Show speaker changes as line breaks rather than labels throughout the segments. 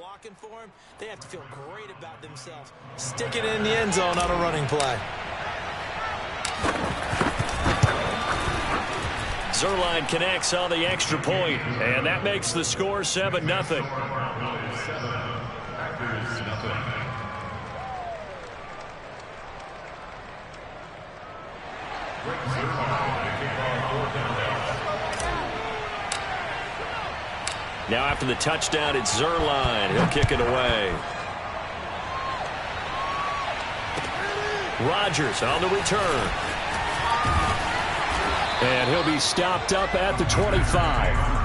blocking for him, they have to feel great about themselves. Stick it in the end zone on a running play.
Zerline connects on the extra point, and that makes the score 7-0. Now after the touchdown, it's Zerline. He'll kick it away. Rodgers on the return. And he'll be stopped up at the 25.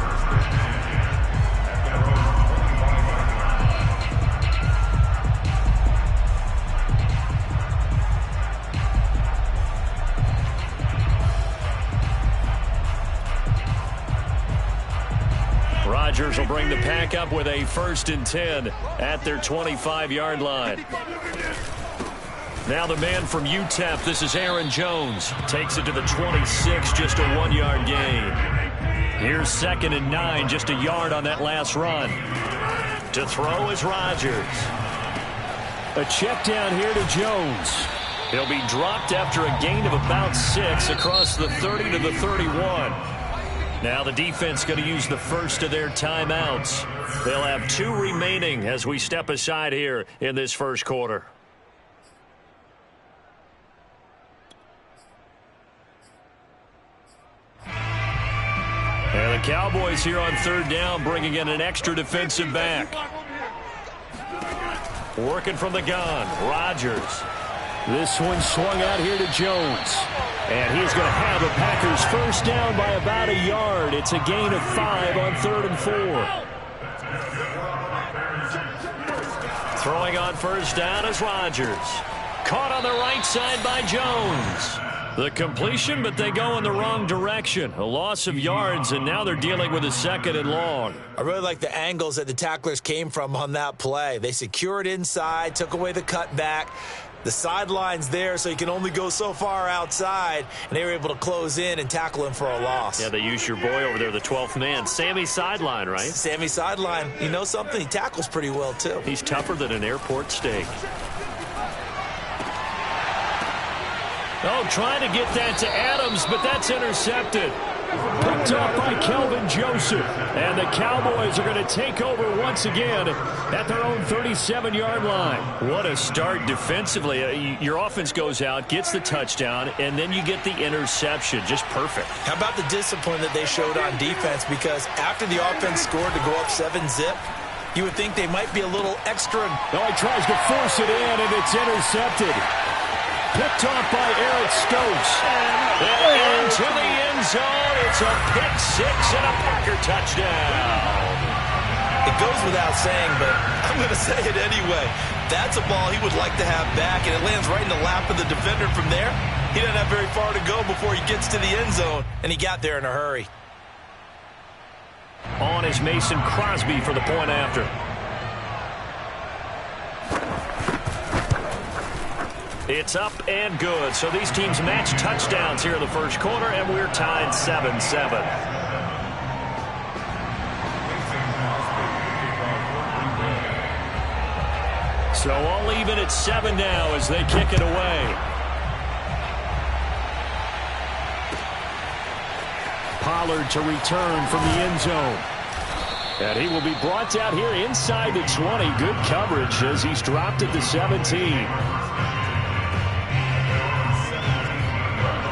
Rodgers will bring the pack up with a 1st and 10 at their 25-yard line. Now the man from UTEP, this is Aaron Jones. Takes it to the 26, just a 1-yard gain. Here's 2nd and 9, just a yard on that last run. To throw is Rodgers. A check down here to Jones. He'll be dropped after a gain of about 6 across the 30 to the 31. Now the defense going to use the first of their timeouts. They'll have 2 remaining as we step aside here in this first quarter. And the Cowboys here on 3rd down, bringing in an extra defensive back. Working from the gun, Rodgers. This one swung out here to Jones. And he's going to have the Packers first down by about a yard. It's a gain of 5 on 3rd and 4. Throwing on first down is Rodgers. Caught on the right side by Jones. The completion, but they go in the wrong direction. A loss of yards, and now they're dealing with a 2nd and long.
I really like the angles that the tacklers came from on that play. They secured inside, took away the cutback. The sideline's there, so you can only go so far outside, and they were able to close in and tackle him for a loss.
Yeah, they used your boy over there, the 12th man. Sammy Sideline, right?
Sammy Sideline. You know something? He tackles pretty well, too.
He's tougher than an airport steak. Oh, trying to get that to Adams, but that's intercepted. Picked up by Kelvin Joseph. And the Cowboys are going to take over once again at their own 37-yard line. What a start defensively. Your offense goes out, gets the touchdown, and then you get the interception. Just perfect.
How about the discipline that they showed on defense? Because after the offense scored to go up 7-zip, you would think they might be a little extra.
Oh, he tries to force it in, and it's intercepted. Picked off by Eric Stokes. And into the end zone. It's a pick 6 and a Packer touchdown.
It goes without saying, but I'm going to say it anyway. That's a ball he would like to have back, and it lands right in the lap of the defender from there. He doesn't have very far to go before he gets to the end zone, and he got there in a hurry.
On is Mason Crosby for the point after. It's up and good. So these teams match touchdowns here in the first quarter, and we're tied 7-7. So all even at 7 now as they kick it away. Pollard to return from the end zone. And he will be brought out here inside the 20. Good coverage as he's dropped at the 17.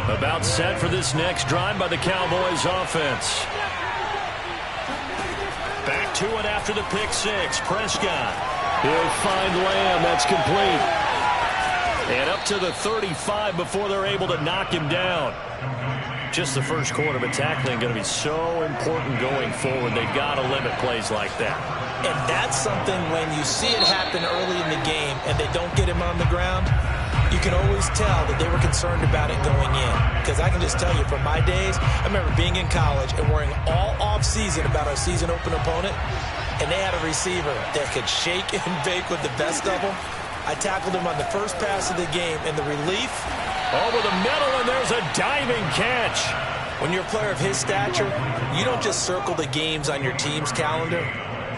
About set for this next drive by the Cowboys offense. Back to it after the pick 6. Prescott. He'll find Lamb. That's complete. And up to the 35 before they're able to knock him down. Just the first quarter, but tackling going to be so important going forward. They've got to limit plays like that.
And that's something when you see it happen early in the game and they don't get him on the ground, you can always tell that they were concerned about it going in. Because I can just tell you from my days, I remember being in college and worrying all off-season about our season open opponent, and they had a receiver that could shake and bake with the best of them. I tackled him on the first pass of the game, and the relief.
Over the middle, and there's a diving catch.
When you're a player of his stature, you don't just circle the games on your team's calendar.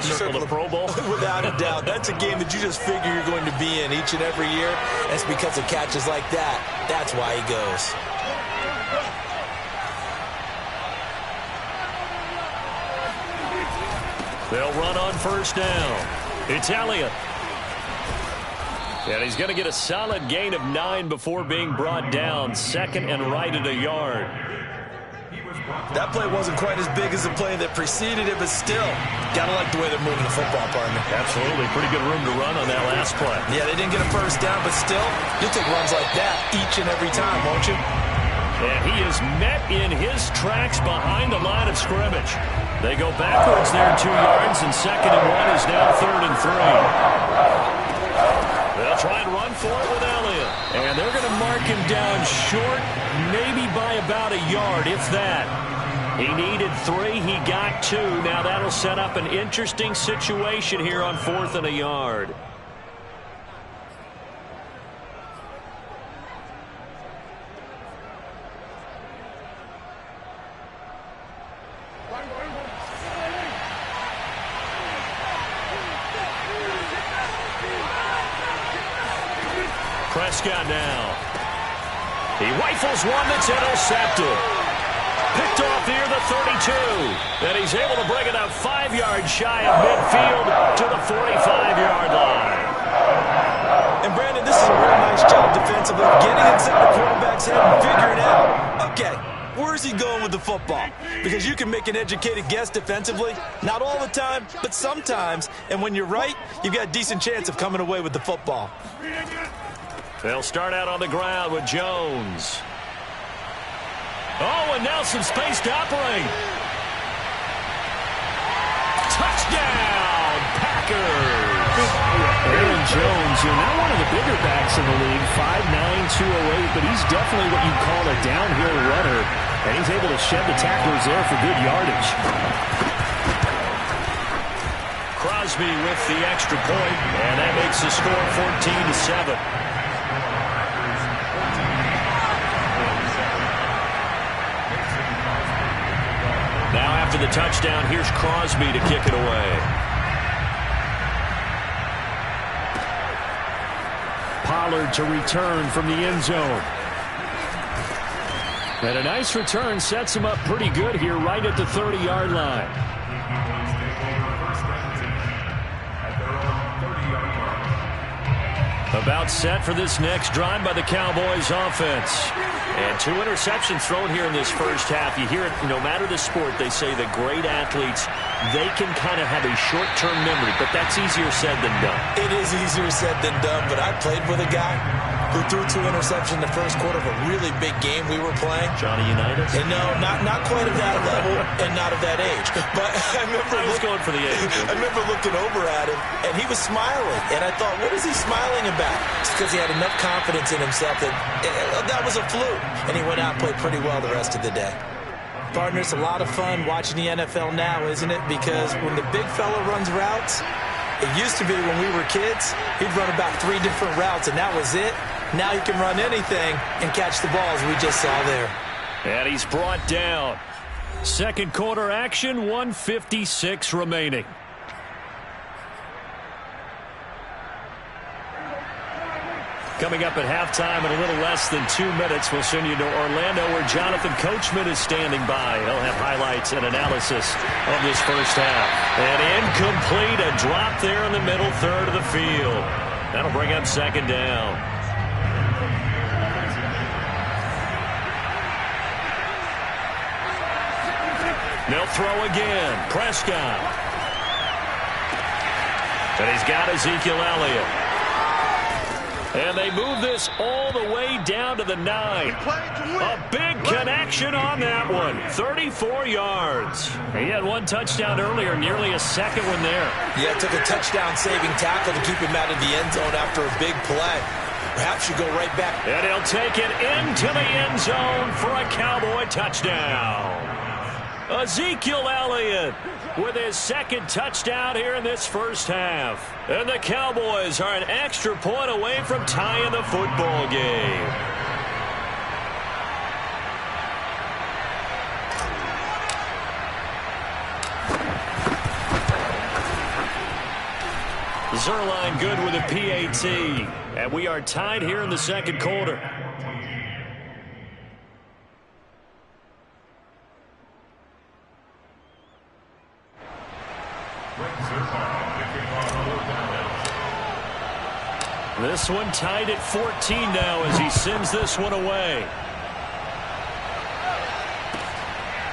Circle the Pro Bowl?
Without a doubt. That's a game that you just figure you're going to be in each and every year. And it's because of catches like that. That's why he goes.
They'll run on first down. It's Elliott. And he's going to get a solid gain of 9 before being brought down. Second and right at a yard.
That play wasn't quite as big as the play that preceded it, but still, gotta like the way they're moving the football, partner.
Absolutely. Pretty good room to run on that last play.
Yeah, they didn't get a first down, but still, you'll take runs like that each and every time, won't you?
And he is met in his tracks behind the line of scrimmage. They go backwards there 2 yards, and second and 1 is now 3rd and 3. They'll try and run for it with Elliott. And they're going to mark him down short, maybe by about a yard, if that. He needed 3. He got 2. Now that'll set up an interesting situation here on 4th and a yard. Prescott now. He rifles one that's intercepted. Picked off near the 32. And he's able to bring it up 5 yards shy of midfield to the 45-yard line.
And Brandon, this is a real nice job defensively, getting inside the quarterback's head and figuring out, okay, where's he going with the football? Because you can make an educated guess defensively, not all the time, but sometimes. And when you're right, you've got a decent chance of coming away with the football.
They'll start out on the ground with Jones. Oh, and now some space to operate. Touchdown, Packers.
Aaron Jones, you're not one of the bigger backs in the league, 5'9", 208, but he's definitely what you'd call a downhill runner, and he's able to shed the tacklers there for good yardage.
Crosby with the extra point, and that makes the score 14-7. Now after the touchdown, here's Crosby to kick it away.
Pollard to return from the end zone. And a nice return sets him up pretty good here right at the 30-yard line.
About set for this next drive by the Cowboys offense. And 2 interceptions thrown here in this first half. You hear it, no matter the sport, they say that great athletes, they can kind of have a short-term memory, but that's easier said than done.
It is easier said than done, but I played with a guy who threw 2 interceptions in the first quarter of a really big game we were playing.
Johnny Unitas?
And no, not quite of that level and not of that age. But I was
going for the age.
I remember looking over at him, and he was smiling. And I thought, what is he smiling about? It's because he had enough confidence in himself that was a fluke. And he went out and played pretty well the rest of the day. Partner, it's a lot of fun watching the NFL now, isn't it? Because when the big fella runs routes, it used to be when we were kids, he'd run about 3 different routes, and that was it. Now he can run anything and catch the balls we just saw there.
And he's brought down. Second quarter action, 1:56 remaining. Coming up at halftime in a little less than 2 minutes, we'll send you to Orlando where Jonathan Coachman is standing by. He'll have highlights and analysis of this first half. And incomplete, a drop there in the middle third of the field. That'll bring up second down. They'll throw again. Prescott. And he's got Ezekiel Elliott. And they move this all the way down to the 9. A big connection on that one. 34 yards. He had 1 touchdown earlier, nearly a second one there.
Yeah, it took a touchdown-saving tackle to keep him out of the end zone after a big play. Perhaps you go right back.
And he'll take it into the end zone for a Cowboy touchdown. Ezekiel Elliott with his second touchdown here in this first half. And the Cowboys are an extra point away from tying the football game. Zerline good with a PAT. And we are tied here in the second quarter. This one tied at 14 now as he sends this one away.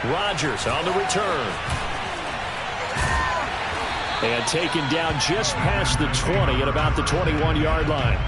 Rodgers on the return. And taken down just past the 20 at about the 21-yard line.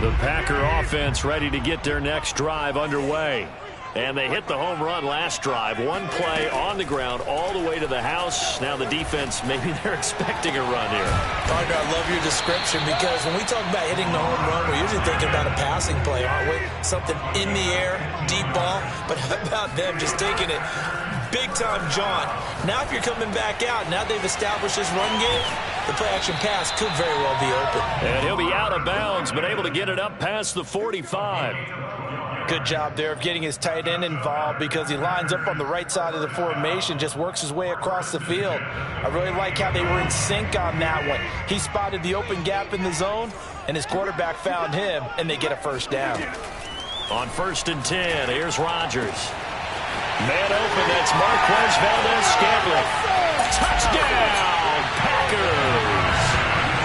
The Packer offense ready to get their next drive underway. And they hit the home run last drive. One play on the ground all the way to the house. Now the defense, maybe they're expecting a run here.
Parker, I love your description because when we talk about hitting the home run, we're usually thinking about a passing play, aren't we? Something in the air, deep ball. But how about them just taking it big-time jaunt? Now if you're coming back out, now they've established this run game, the play-action pass could very well be open.
And he'll be out of bounds, but able to get it up past the 45.
Good job there of getting his tight end involved because he lines up on the right side of the formation, just works his way across the field. I really like how they were in sync on that one. He spotted the open gap in the zone, and his quarterback found him, and they get a first down.
On 1st and 10, here's Rodgers. Man open, that's Marquez Valdez-Scantling. Touchdown, Packers!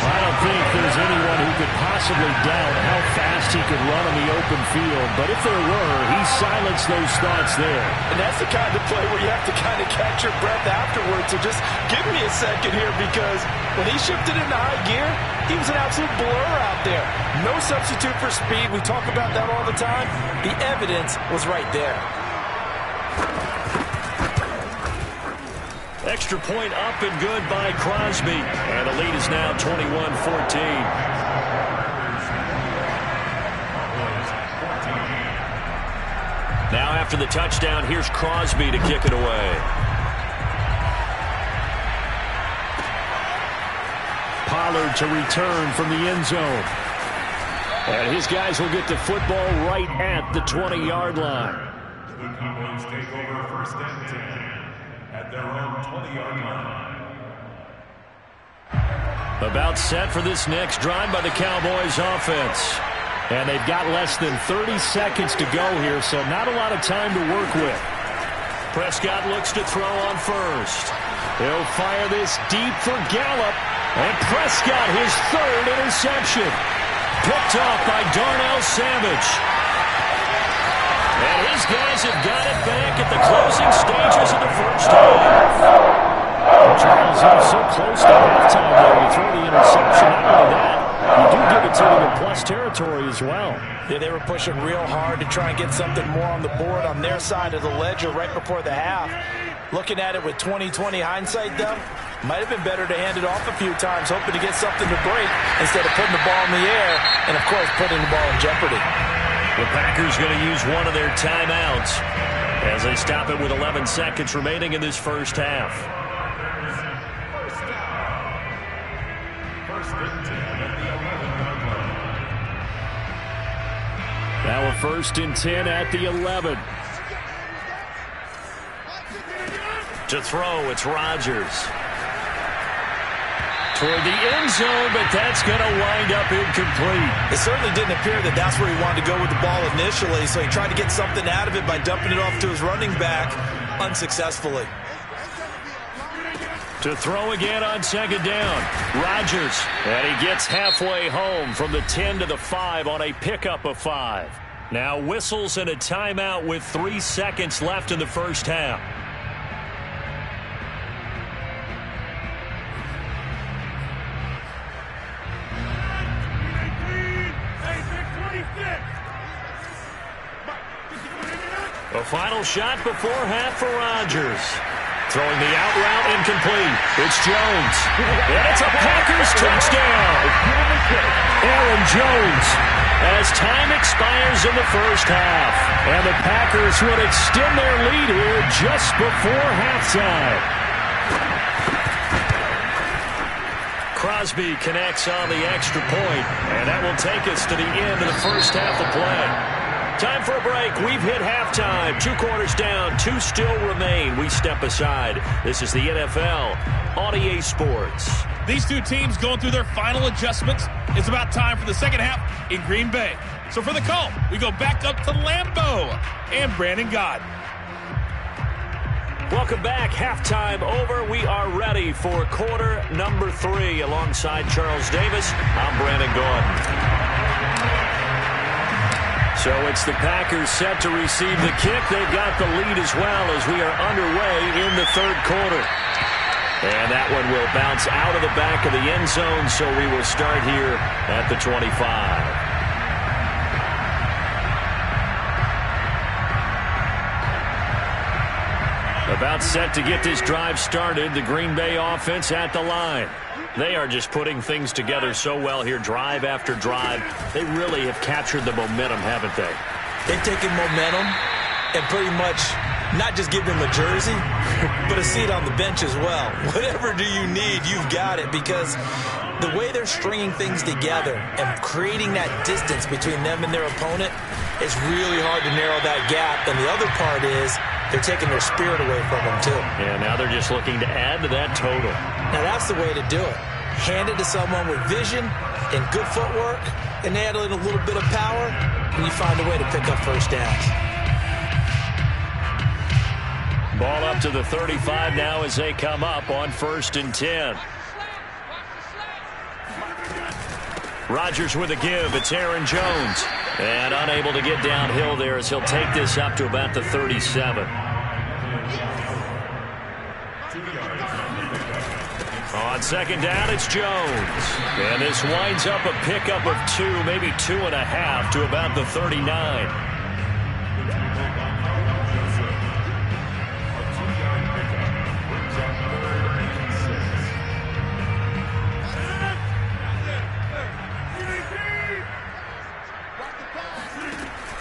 I don't think there's anyone who could possibly doubt how fast he could run on the open field. But if there were, he silenced those thoughts there.
And that's the kind of play where you have to kind of catch your breath afterwards. So just give me a second here because when he shifted into high gear, he was an absolute blur out there. No substitute for speed. We talk about that all the time. The evidence was right there.
Extra point up and good by Crosby. And the lead is now 21-14. Now after the touchdown, here's Crosby to kick it away.
Pollard to return from the end zone.
And his guys will get the football right at the 20-yard line.
The Cowboys take over 1st and 10 at their own 20-yard line.
About set for this next drive by the Cowboys offense.
And they've got less than 30 seconds to go here, so not a lot of time to work with.
Prescott looks to throw on first. He'll fire this deep for Gallup. And Prescott, his 3rd interception. Picked off by Darnell Savage. And his guys have got it back at the closing stages of the first half.
Charles, he was so close to halftime there. You throw the interception. Not only that, you do give it to them in plus territory as well.
Yeah, they were pushing real hard to try and get something more on the board on their side of the ledger right before the half. Looking at it with 20/20 hindsight, though, might have been better to hand it off a few times, hoping to get something to break instead of putting the ball in the air and, of course, putting the ball in jeopardy.
The Packers going to use one of their timeouts as they stop it with 11 seconds remaining in this first half.
Now a 1st and 10 at the 11.
To throw, it's Rodgers. Toward the end zone, but that's going to wind up incomplete.
It certainly didn't appear that that's where he wanted to go with the ball initially, so he tried to get something out of it by dumping it off to his running back unsuccessfully.
To throw again on 2nd down. Rodgers. And he gets halfway home from the 10 to the 5 on a pickup of 5. Now whistles and a timeout with 3 seconds left in the first half. A final shot before half for Rodgers. Throwing the out route incomplete. It's Jones. And it's a Packers touchdown. Aaron Jones as time expires in the first half. And the Packers would extend their lead here just before halftime. Crosby connects on the extra point, and that will take us to the end of the first half of play. Time for a break. We've hit halftime. 2 quarters down, 2 still remain. We step aside. This is the NFL on EA Sports.
These two teams going through their final adjustments. It's about time for the second half in Green Bay. So for the call, we go back up to Lambeau and Brandon Gaudin.
Welcome back. Halftime over. We are ready for quarter number 3. Alongside Charles Davis, I'm Brandon Gaudin. So it's the Packers set to receive the kick. They've got the lead as well as we are underway in the third quarter. And that one will bounce out of the back of the end zone, so we will start here at the 25. About set to get this drive started, the Green Bay offense at the line. They are just putting things together so well here, drive after drive. They really have captured the momentum, haven't they?
They've taken momentum and pretty much not just give them a jersey, but a seat on the bench as well. Whatever do you need, you've got it, because the way they're stringing things together and creating that distance between them and their opponent, it's really hard to narrow that gap. And the other part is they're taking their spirit away from them, too.
Yeah, now they're just looking to add to that total.
Now, that's the way to do it. Hand it to someone with vision and good footwork, and add in a little bit of power, and you find a way to pick up first downs.
Ball up to the 35 now as they come up on 1st and 10. Rodgers with a give. It's Aaron Jones. And unable to get downhill there as he'll take this up to about the 37. On 2nd down, it's Jones. And this winds up a pickup of 2, maybe 2.5 to about the 39.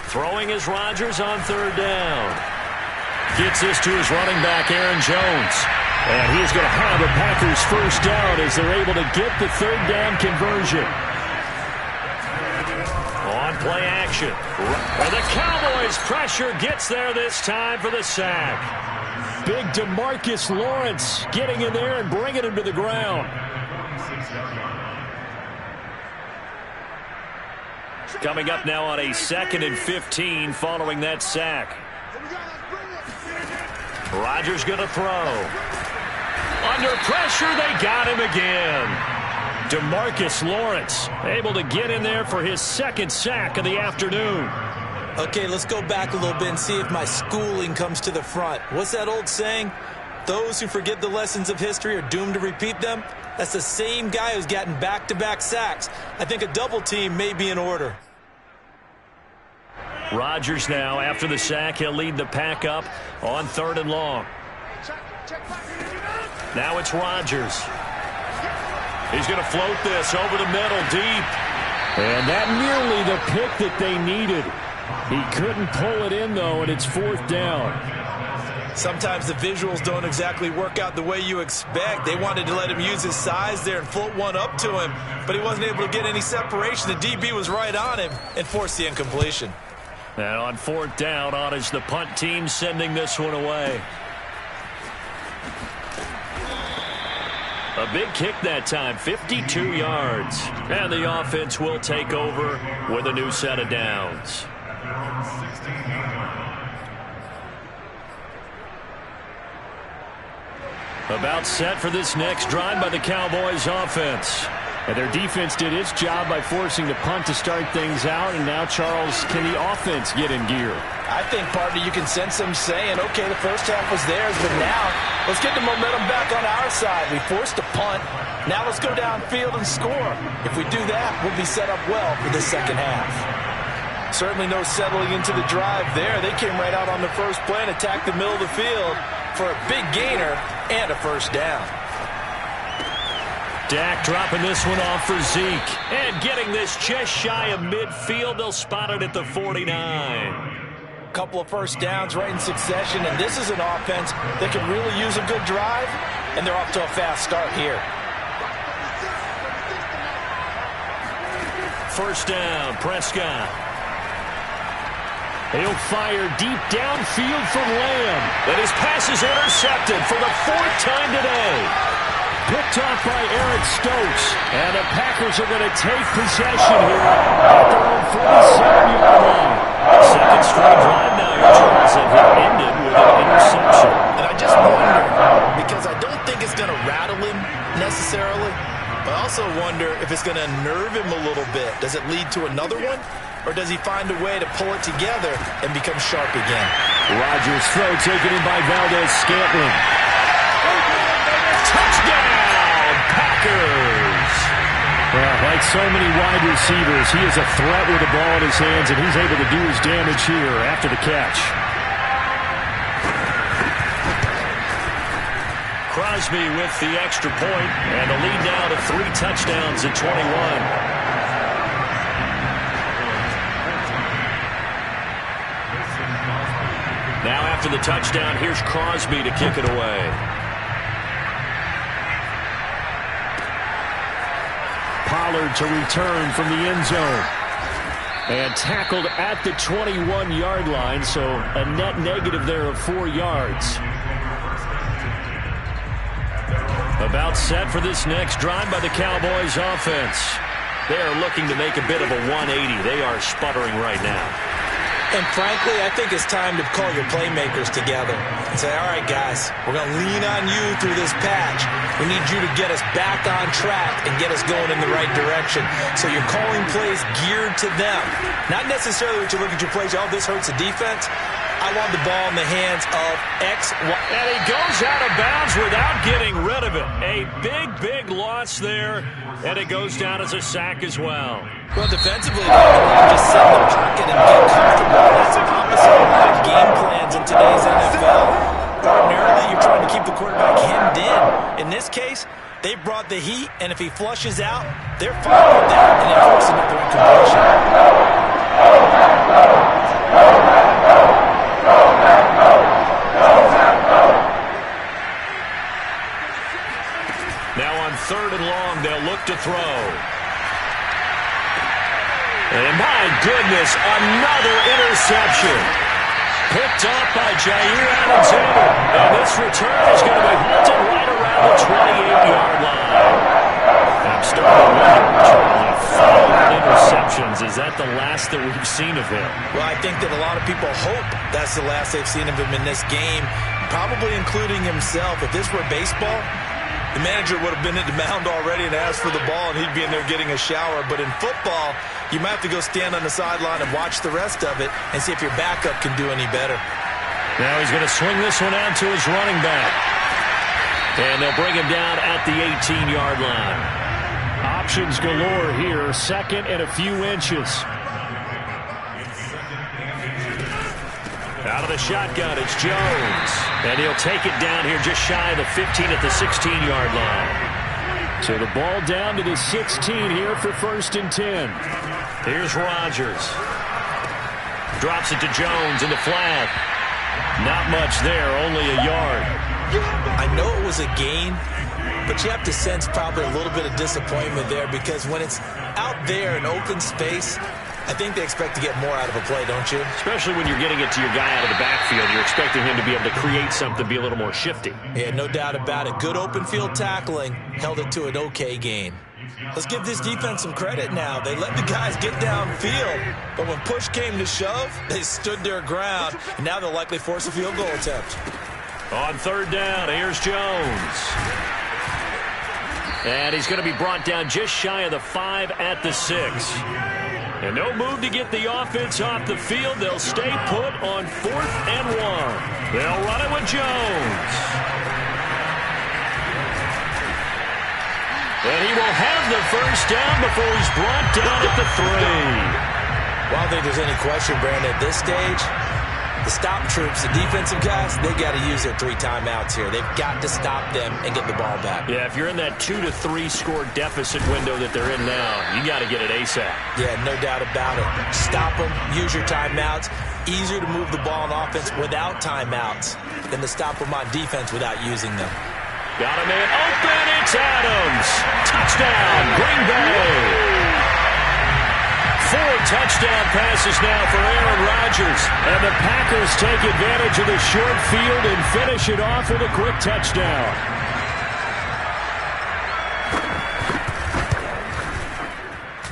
Throwing is Rodgers on 3rd down. Gets this to his running back, Aaron Jones. And he's going to have a Packers first down as they're able to get the 3rd down conversion. On play action. And the Cowboys pressure gets there this time for the sack. Big DeMarcus Lawrence getting in there and bringing him to the ground. Coming up now on a 2nd and 15 following that sack. Rodgers going to throw. Under pressure, they got him again. DeMarcus Lawrence able to get in there for his 2nd sack of the afternoon.
Okay, let's go back a little bit and see if my schooling comes to the front. What's that old saying? Those who forget the lessons of history are doomed to repeat them. That's the same guy who's gotten back-to-back sacks. I think a double team may be in order.
Rodgers now, after the sack, he'll lead the pack up on 3rd and long. Now it's Rodgers. He's going to float this over the middle, deep. And that nearly the pick that they needed. He couldn't pull it in, though, and it's 4th down.
Sometimes the visuals don't exactly work out the way you expect. They wanted to let him use his size there and float one up to him, but he wasn't able to get any separation. The DB was right on him and forced the incompletion.
And on 4th down, on is the punt team sending this one away. A big kick that time, 52 yards. And the offense will take over with a new set of downs. About set for this next drive by the Cowboys offense.
And their defense did its job by forcing the punt to start things out. And now, Charles, can the offense get in gear?
I think, partner, you can sense them saying, okay, the first half was theirs, but now let's get the momentum back on our side. We forced a punt. Now let's go downfield and score. If we do that, we'll be set up well for the second half. Certainly no settling into the drive there. They came right out on the first play and attacked the middle of the field for a big gainer and a first down.
Dak dropping this one off for Zeke. And getting this just shy of midfield. They'll spot it at the 49.
Couple of first downs right in succession, and this is an offense that can really use a good drive, and they're off to a fast start here.
first down. Prescott.
He'll fire deep downfield from Lamb.
And his pass is intercepted for the 4th time today.
Picked off by Eric Stokes. And the Packers are going to take possession here at their own 47-yard line.
Second straight drive now, your Charles, and it ended with an interception.
And I just wonder, because I don't think it's going to rattle him necessarily, but I also wonder if it's going to nerve him a little bit. Does it lead to another one? Or does he find a way to pull it together and become sharp again?
Rodgers' throw taken in by Valdez-Scantling.
Touchdown, Packers!
Well, like so many wide receivers, he is a threat with the ball in his hands, and he's able to do his damage here after the catch.
Crosby with the extra point, and the lead now to 3 touchdowns at 21. Now after the touchdown, here's Crosby to kick it away.
Pollard to return from the end zone. And tackled at the 21-yard line, so a net negative there of 4 yards. About set for this next drive by the Cowboys offense. They are looking to make a bit of a 180. They are sputtering right now.
And frankly, I think it's time to call your playmakers together and say, all right, guys, we're going to lean on you through this patch. We need you to get us back on track and get us going in the right direction. So you're calling plays geared to them. Not necessarily what you look at your plays, oh, this hurts the defense. I want the ball in the hands of X, Y.
And he goes out of bounds without getting rid of it. A big loss there, and it goes down as a sack as well.
Well, defensively, they can just sit in the pocket and get comfortable. That's the opposite of a lot of game plans in today's NFL. Ordinarily, you're trying to keep the quarterback hemmed in. In this case, they brought the heat, and if he flushes out, they're fine with that, and it forces another incompletion.
Now on 3rd and long, they'll look to throw. And my goodness, another interception. Picked up by Jair Alexander. And this return is going to be halted right around the 28-yard line. And I'm starting to wonder, Charlie, 5 interceptions. Is that the last that we've seen of him?
Well, I think that a lot of people hope that's the last they've seen of him in this game, probably including himself. If this were baseball, the manager would have been at the mound already and asked for the ball, and he'd be in there getting a shower. But in football, you might have to go stand on the sideline and watch the rest of it and see if your backup can do any better.
Now he's going to swing this one out to his running back. And they'll bring him down at the 18-yard line.
Options galore here, 2nd and a few inches.
Out of the shotgun, it's Jones. And he'll take it down here just shy of the 15 at the 16-yard line.
So the ball down to the 16 here for 1st and 10.
Here's Rodgers. Drops it to Jones in the flat. Not much there, only a yard.
I know it was a gain, but you have to sense probably a little bit of disappointment there because when it's out there in open space, I think they expect to get more out of a play, don't you?
Especially when you're getting it to your guy out of the backfield. You're expecting him to be able to create something, be a little more shifty.
Yeah, no doubt about it. Good open field tackling, held it to an okay gain. Let's give this defense some credit now. They let the guys get downfield, but when push came to shove, they stood their ground, and now they'll likely force a field goal attempt.
On 3rd down, here's Jones. And he's going to be brought down just shy of the 5 at the 6. And no move to get the offense off the field. They'll stay put on 4th and 1. They'll run it with Jones. And he will have the first down before he's brought down at the 3.
Well, I don't think there's any question, Brandon, at this stage, the stop troops, the defensive guys, they got to use their 3 timeouts here. They've got to stop them and get the ball back.
Yeah, if you're in that 2 to 3 score deficit window that they're in now, you got to get it ASAP.
Yeah, no doubt about it. Stop them, use your timeouts. Easier to move the ball on offense without timeouts than to stop them on defense without using them.
Got a man open, it's Adams. Touchdown, Green Bay. touchdown passes now for Aaron Rodgers.
And the Packers take advantage of the short field and finish it off with a quick touchdown.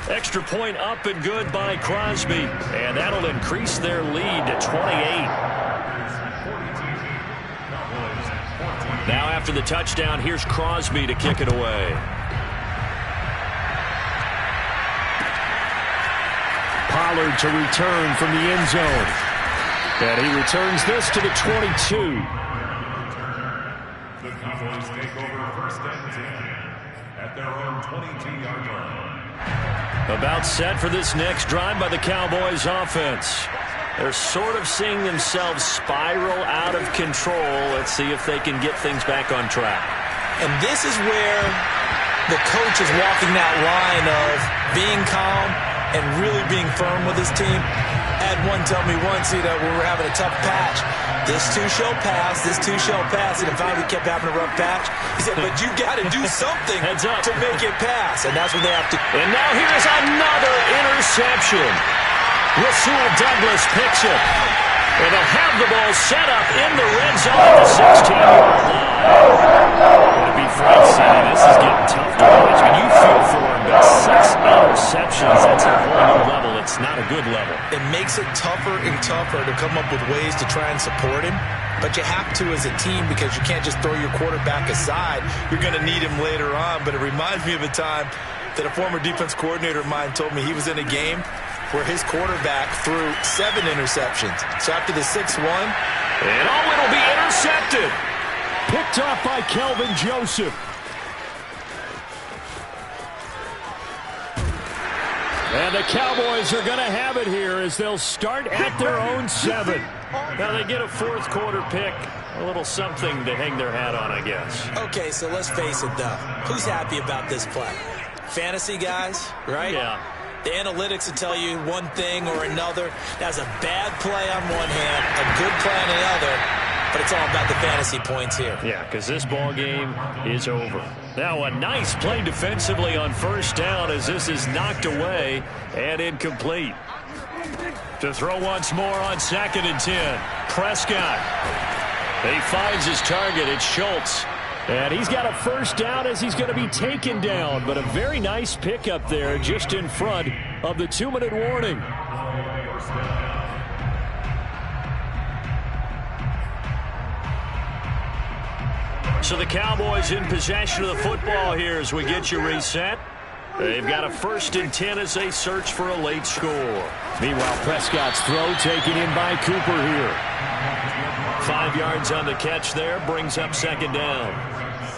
Extra point up and good by Crosby. And that'll increase their lead to 28. Now after the touchdown, here's Crosby to kick it away.
Pollard to return from the end zone. And he returns this to the 22.
The Cowboys take over first and 10 at their own 22-yard line.
About set for this next drive by the Cowboys offense. They're sort of seeing themselves spiral out of control. Let's see if they can get things back on track.
And this is where the coach is walking that line of being calm and really being firm with his team. I had one tell me once, when we were having a tough patch, this too shall pass, this too shall pass. And finally we kept having a rough patch. He said, but you got to do something to make it pass. And that's what they have to.
And now here's another interception. Rasul Douglas picks it. And they'll have the ball set up in the red zone at the 16-yard line. To be frank, Sonny, this is getting tough to watch. When you feel for him, but 6 interceptions, that's a whole new level. It's not a good level.
It makes it tougher and tougher to come up with ways to try and support him. But you have to as a team because you can't just throw your quarterback aside. You're going to need him later on. But it reminds me of a time that a former defense coordinator of mine told me he was in a game where his quarterback threw 7 interceptions. So after the 6th one,
and it'll be intercepted.
Picked off by Kelvin Joseph. And the Cowboys are going to have it here as they'll start at their own 7.
Now they get a 4th quarter pick. A little something to hang their hat on, I guess.
Okay, so let's face it, though. Who's happy about this play? Fantasy guys, right?
Yeah.
The analytics will tell you one thing or another. That's a bad play on one hand, a good play on the other, but it's all about the fantasy points here.
Yeah, because this ball game is over. Now a nice play defensively on first down as this is knocked away and incomplete. To throw once more on 2nd and 10. Prescott. He finds his target. It's Schultz.
And he's got a first down as he's going to be taken down. But a very nice pickup there just in front of the 2-minute warning.
So the Cowboys in possession of the football here as we get you reset. They've got a 1st and 10 as they search for a late score.
Meanwhile, Prescott's throw taken in by Cooper here.
5 yards on the catch there, brings up 2nd down.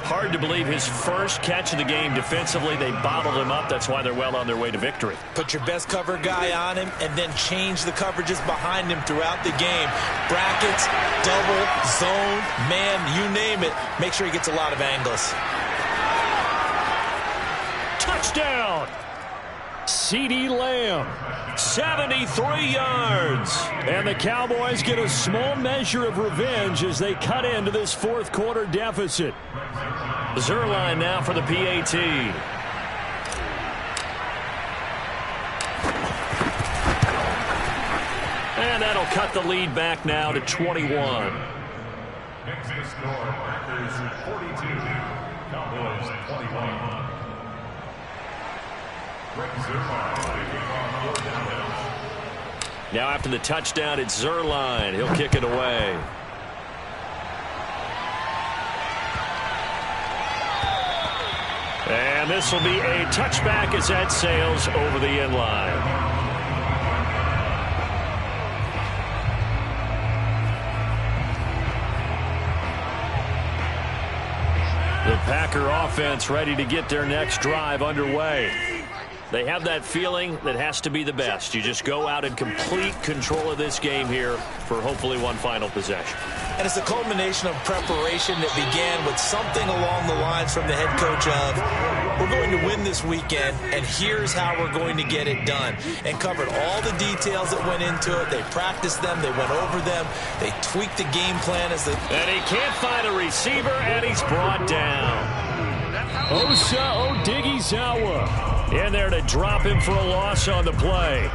Hard to believe his first catch of the game defensively. They bottled him up. That's why they're well on their way to victory.
Put your best cover guy on him and then change the coverages behind him throughout the game. Brackets, double, zone, man, you name it. Make sure he gets a lot of angles.
Touchdown!
CeeDee Lamb.
73 yards.
And the Cowboys get a small measure of revenge as they cut into this 4th quarter deficit.
Zerline now for the PAT. And that'll cut the lead back now to 21.
Next to score, Packers 42, Cowboys 21.
Now after the touchdown, it's Zerline. He'll kick it away. And this will be a touchback as that sails over the end line. The Packer offense ready to get their next drive underway. They have that feeling that has to be the best. You just go out in complete control of this game here for hopefully one final possession.
And it's a culmination of preparation that began with something along the lines from the head coach of, we're going to win this weekend, and here's how we're going to get it done. And covered all the details that went into it. They practiced them. They went over them. They tweaked the game plan as they...
And he can't find a receiver, and he's brought down.
Osa Odighizuwa.
in there to drop him for a loss on the play.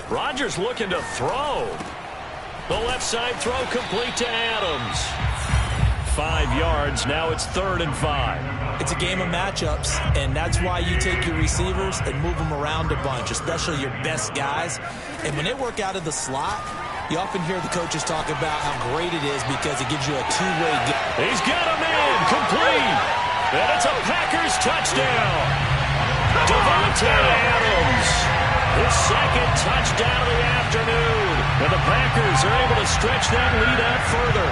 Rodgers looking to throw. The left side throw complete to Adams. 5 yards. Now it's 3rd and 5.
It's a game of matchups, and that's why you take your receivers and move them around a bunch, especially your best guys. And when they work out of the slot, you often hear the coaches talk about how great it is because it gives you a two-way game.
He's got a man complete. And it's a Packers touchdown. Devontae Adams, his 2nd touchdown of the afternoon. And the Packers are able to stretch that lead out further.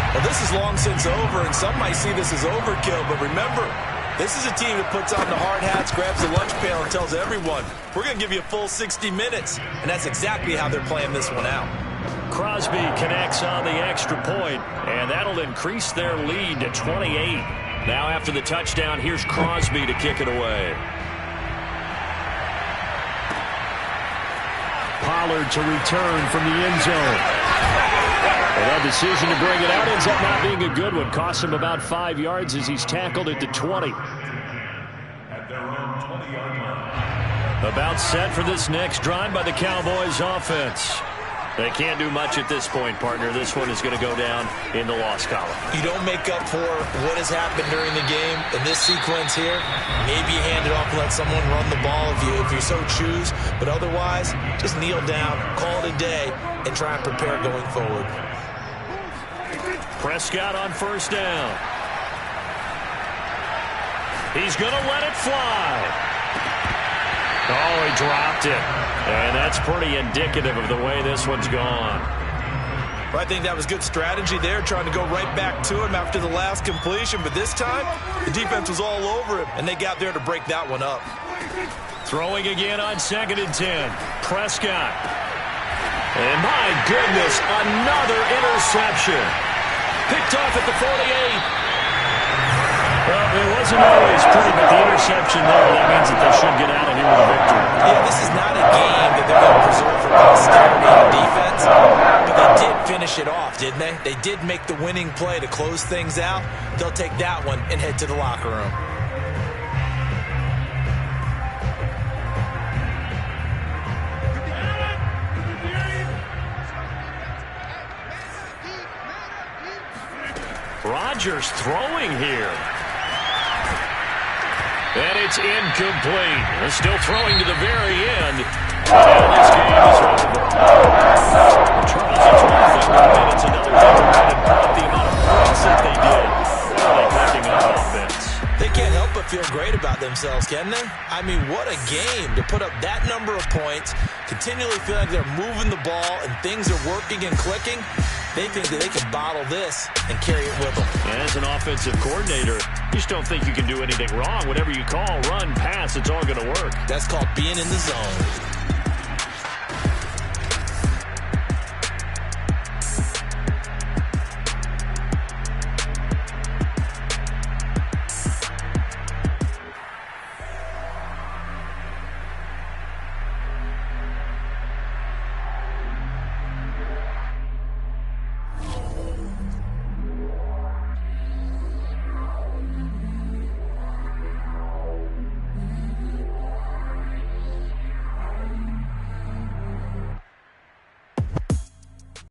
Well, this is long since over, and some might see this as overkill, but remember, this is a team that puts on the hard hats, grabs the lunch pail, and tells everyone, we're going to give you a full 60 minutes, and that's exactly how they're playing this one out.
Crosby connects on the extra point, and that'll increase their lead to 28. Now after the touchdown, here's Crosby to kick it away.
Pollard to return from the end zone. And that decision to bring it out ends up not being a good one. Costs him about 5 yards as he's tackled at the 20.
At their own 20-yard line.
About set for this next drive by the Cowboys offense. They can't do much at this point, partner. This one is going to go down in the loss column.
You don't make up for what has happened during the game. In this sequence here, maybe you hand it off and let someone run the ball if you so choose. But otherwise, just kneel down, call it a day, and try and prepare going forward.
Prescott on 1st down. He's going to let it fly. Oh, he dropped it. And that's pretty indicative of the way this one's gone.
Well, I think that was good strategy there, trying to go right back to him after the last completion. But this time, the defense was all over him, and they got there to break that one up.
Throwing again on 2nd and 10. Prescott. And my goodness, another interception. Picked off at the 48. Well, it wasn't always pretty, but the interception there, that means that they should get out of here with a victory.
Yeah, this is not a game that they're going to preserve for posterity on defense, but they did finish it off, didn't they? They did make the winning play to close things out. They'll take that one and head to the locker room.
Rodgers throwing here. And it's incomplete. They're still throwing to the very end. And this game is over. Charles, it's another double-headed point. The amount of points that they did. What are they packing on offense?
They can't help but feel great about themselves, can they? I mean, what a game to put up that number of points, continually feel like they're moving the ball and things are working and clicking. They think that they can bottle this and carry it with them.
And as an offensive coordinator, you just don't think you can do anything wrong. Whatever you call, run, pass, it's all going to work.
That's called being in the zone.